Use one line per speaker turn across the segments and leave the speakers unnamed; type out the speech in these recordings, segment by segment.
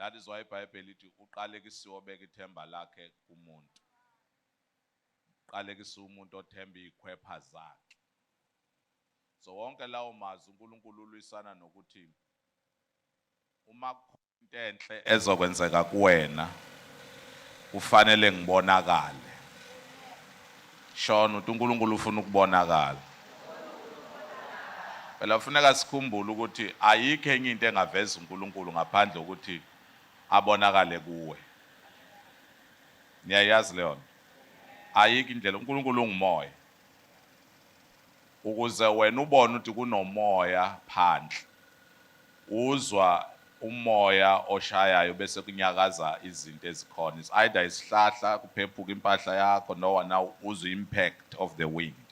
That is why iBhayibheli lithi uqalekisiwe obeka ithemba lakhe kumuntu. Uqalekisiwe umuntu othemba izikhwepha zakhe. So wonke lawo mazwi uNkulunkulu ulwisana nokuthi uma into enhle ezokwenzeka kuwena ufanele ngibonakale. Shona uNkulunkulu ufuna ukubonakala. Phela kufuneka sikhumbule ukuthi ayikho enye into engaveza uNkulunkulu ngaphandle ukuthi abonakale kuwe. Niyayazi leyo? Ayikho indlela. uNkulunkulu ungumoya. Ukuze wena ubone ukuthi kunomoya phandle, uzwa umoya oshayayo bese kunyakaza izinto ezikhona. It's either isihlahla kuphephuka impahla yakho noma now uzwa impact of the wind.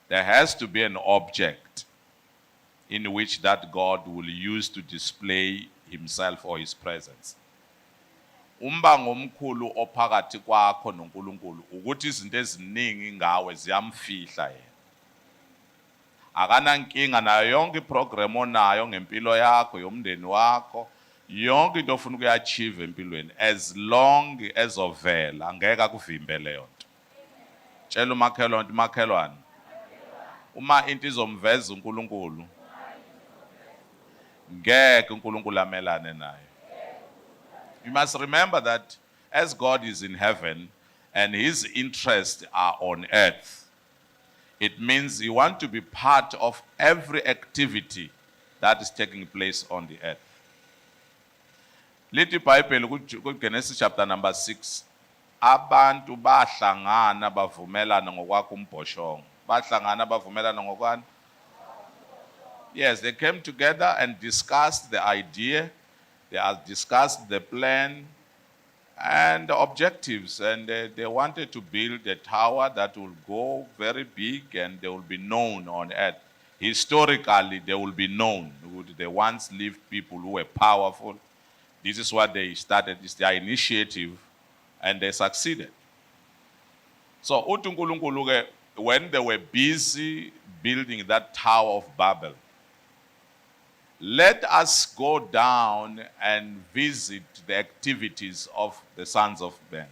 There has to be an object in which that God will use to display himself or his presence. Umbango omkhulu ophakathi kwakho noNkulunkulu ukuthi izinto eziningi ngawe ziyamfihla yena. Akanankinga nayo yonke iprogram onayo ngempilo yakho yomndeni wakho, yonke into ofuna ukuyachieve empilweni, as long as ovela angeke akuvimbe leyo nto. Tshela umakhelwane uma into izomveza uNkulunkulu ngeke uNkulunkulu amelane nayo. You must remember that as God is in heaven and his interests are on earth, it means you want to be part of every activity that is taking place on the earth. Lithi iBhayibheli kuGenesis chapter number 6, abantu bahlangana bavumelana ngokwakho umbhoshongo. Bahlangana bavumelana ngokwani? Yes, they came together and discussed the idea, they discussed the plan and the objectives, and they wanted to build a tower that will go very big and they will be known on earth. Historically, they will be known. They once lived people who were powerful. This is what they started, it's their initiative, and they succeeded. So, uNkulunkulu, when they were busy building that Tower of Babel, let us go down and visit the activities of the sons of men.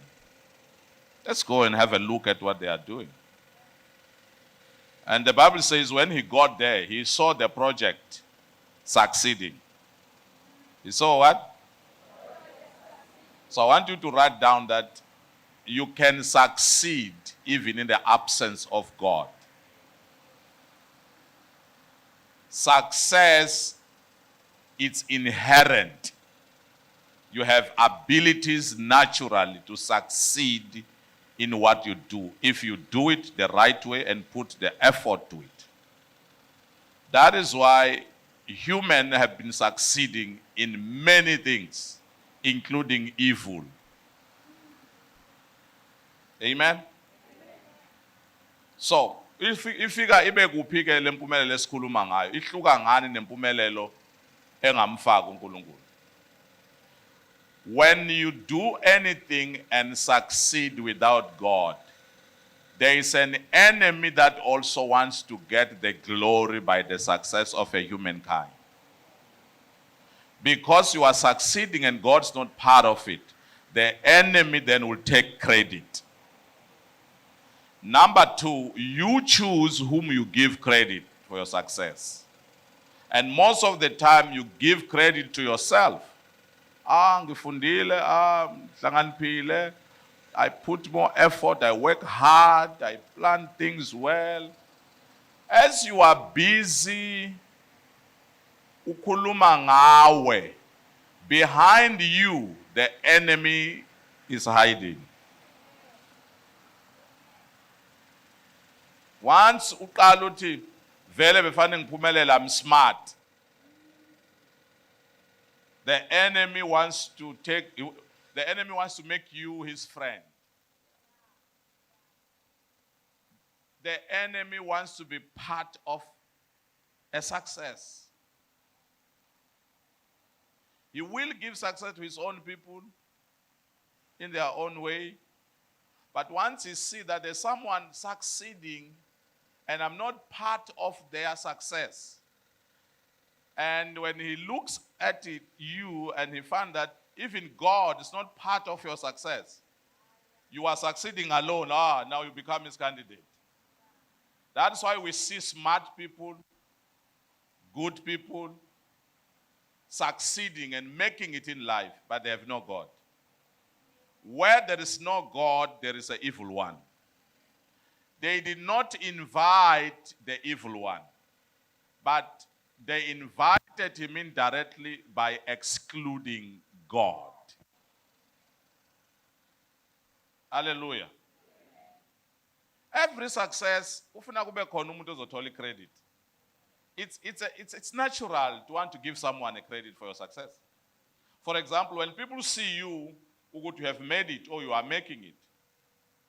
Let's go and have a look at what they are doing. And the Bible says when he got there, he saw the project succeeding. He saw what? So I want you to write down that you can succeed even in the absence of God. Success, it's inherent. You have abilities naturally to succeed in what you do, if you do it the right way and put the effort to it. That is why humans have been succeeding in many things, including evil. Amen? So, ifika ibe kuphi ke lempumelelo esikhuluma ngayo, ihluka ngani nempumelelo engamfaka uNkulunkulu? When you do anything and succeed without God, there is an enemy that also wants to get the glory by the success of a humankind. Because you are succeeding and God's not part of it, the enemy then will take credit. Number two, you choose whom you give credit for your success. And most of the time you give credit to yourself. Ngifundile, hlakaniphile, I put more effort, I work hard, I plan things well. As you are busy ukhuluma ngawe, behind you the enemy is hiding. Once uqala uthi vele befanele ngiphumelele, I'm smart, the enemy wants to make you his friend. The enemy wants to be part of a success. He will give success to his own people in their own way. But once he sees that there's someone succeeding and I'm not part of their success, and when he looks at you and he found that even God is not part of your success. You are succeeding alone. Now you become his candidate. That's why we see smart people, good people, succeeding and making it in life, but they have no God. Where there is no God, there is an evil one. They did not invite the evil one, but they invited him indirectly by excluding God. Hallelujah. Every success, ufuna kube khona umuntu ozothola credit. It's natural to want to give someone a credit for your success. For example, when people see you have made it or you are making it,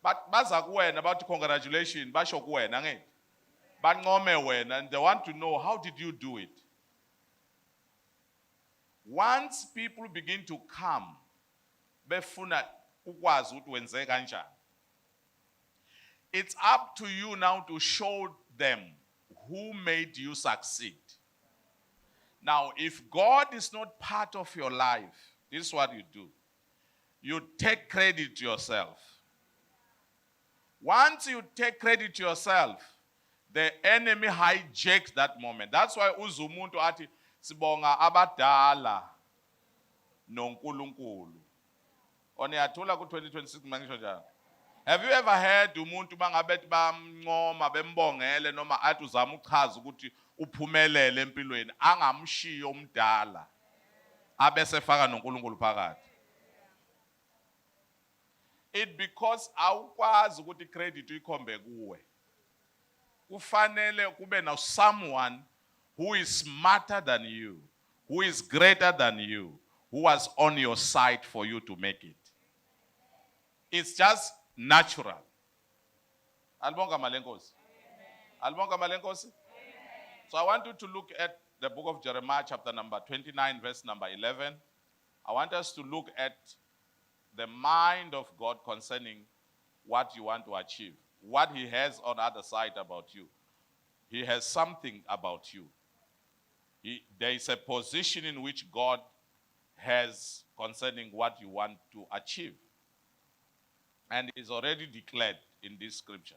but baza kuwena about congratulations, basho kuwena nge. Banqome wena, and they want to know, how did you do it? Once people begin to come, befuna ukwazi ukuthi wenze kanjani. It's up to you now to show them who made you succeed. Now, if God is not part of your life, this is what you do. You take credit to yourself. Once you take credit to yourself, the enemy hijacks that moment. That's why uzumuntu ati sibonga abadala noNkulunkulu. Oniyathola ku 2026 mangisho njalo. Have you ever heard umuntu bangabethi bamncoma bembongele noma athi uzama uchaza ukuthi uphumelele empilweni angamshiyo umdala abese faka noNkulunkulu phakathi? It because awukwazi ukuthi credit uyikhombe kuwe. Kufanele kube na someone who is smarter than you, who is greater than you, who was on your side for you to make it. It's just natural. Alibonga malenkosi. Alibonga malenkosi. So I want you to look at the book of Jeremiah chapter number 29 verse number 11. I want us to look at the mind of God concerning what you want to achieve, what he has on the other side about you. He has something about you. There is a position in which God has concerning what you want to achieve. And it's already declared in this scripture.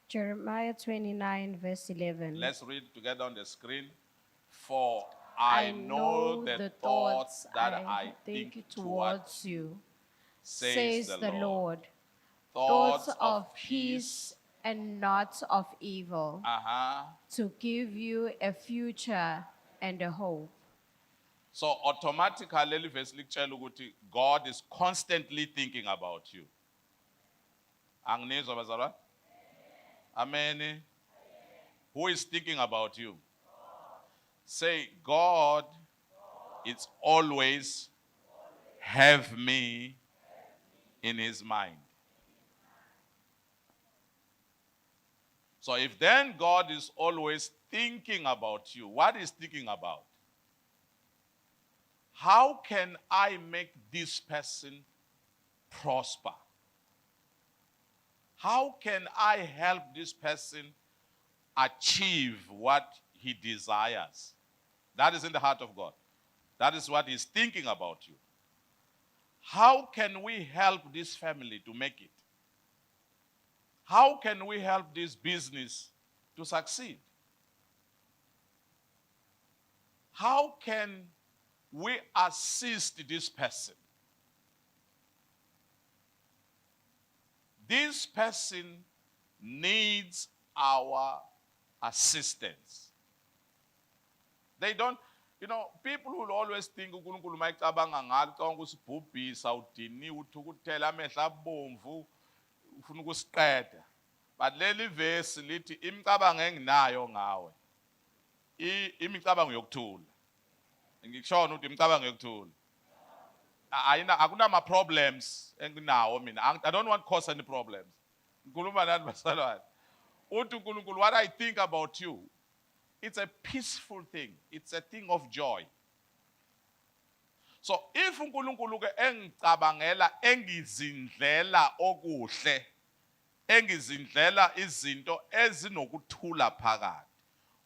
Jeremiah 29 verse 11.
Let's read together on the screen. For I know the thoughts that I think towards
you,
says the Lord.
Thoughts of peace and not of evil, to give you a future and a hope.
So automatically, verse God is constantly thinking about you. Angnizwa bazalwane? Amen. Who is thinking about you? Say, God is always have me in his mind. So if then God is always thinking about you, what is thinking about? How can I make this person prosper? How can I help this person achieve what he desires? That is in the heart of God. That is what he's thinking about you. How can we help this family to make it? How can we help this business to succeed? How can we assist this person? This person needs our assistance. They don't, people will always think uNkulunkulu mayicabanga ngalo xa ukusibhubhisa udiniwe uthukuthela amehla abomvu ufuna ukusiqeda. But leli verse lithi imicabango enginayo ngawe imicabango yokuthula. Ngikushona ukuthi imicabango yokuthula. Akunama problems enginawo mina. I don't want to cause any problems. Ngikhuluma nani basalwane. Uthi uNkulunkulu, what I think about you, it's a peaceful thing. It's a thing of joy. So if uNkulunkulu ke engicabangela engizindlela okuhle, engizindlela izinto ezinokuthula phakathi,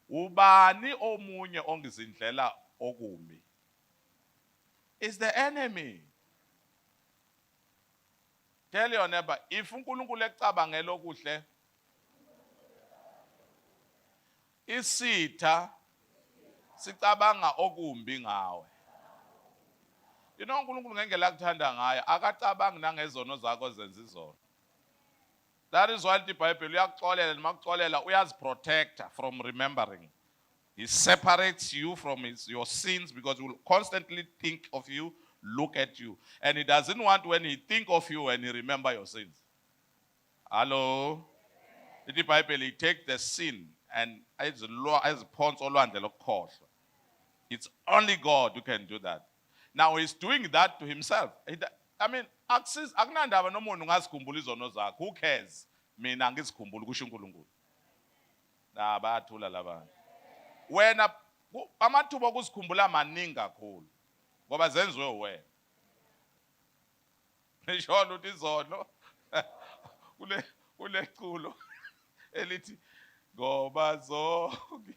ubani omunye ongizindlela okumbi. It's the enemy. Tell your neighbor, if uNkulunkulu ecabangela okuhle, isitha sicabanga okumbi ngawe. You know uNkulunkulu ngendlela akuthanda ngayo, akacabangi nangezono zakho zenza izono. That is why the Bible uyakuxolela noma kuxolela uyaziprotecta from remembering. He separates you from your sins because he will constantly think of you, look at you. And he doesn't want when he think of you and he remember your sins. Hello? The Bible, he takes the sin and as pawns olwandle lokukhohlwa. It's only God who can do that. Now he's doing that to himself. I mean, akunandaba nomuntu ngazikhumbula izono zakho. Who cares? Mina ngizikhumbula kusho uNkulunkulu. Bayathula labantu. Wena amathuba okuzikhumbula maningi kakhulu. Ngoba zenziwe wena. Ngisho ukuthi izono kule culo elithi ngoba zonke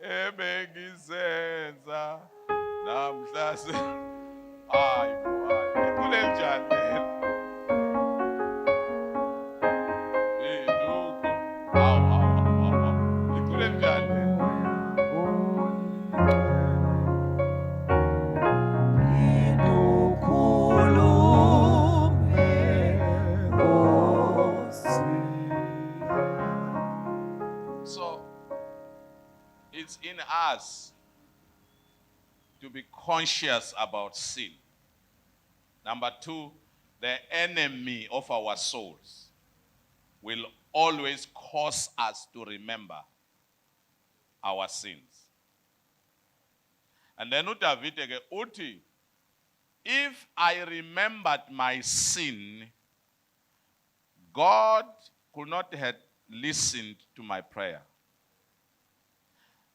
ebengizenza namhla hayi iculo elinjani iculo elinjani it's in us to be conscious about sin. Number two, the enemy of our souls will always cause us to remember our sins. And then uDavid uthi, if I remembered my sin, God could not have listened to my prayer.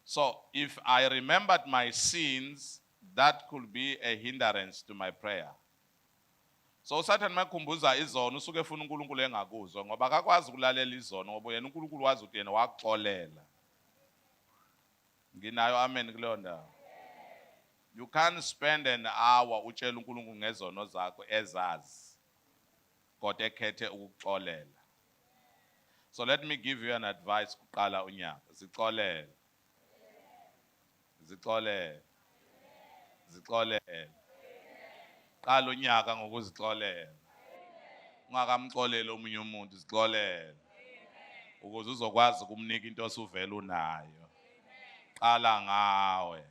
So if I remembered my sins, that could be a hindrance to my prayer. So Satan makhumbuza izono usuke efuna uNkulunkulu engakuzwa ngoba akakwazi ukulalela izono ngoba yena uNkulunkulu wazi ukuthi yena waxolela. Nginayo amen kuleyo ndawo. You can't spend an hour utshela uNkulunkulu ngezono zakho ezazi kodwa ekhethe ukuxolela. So let me give you an advice kuqala unyaka. Sixolele. Zixolele. Qala unyaka ngokuzixolela. Ungakamxoleli omunye umuntu, zixolele. Ukuze uzokwazi ukumnika into osuvela unayo. Qala ngawe.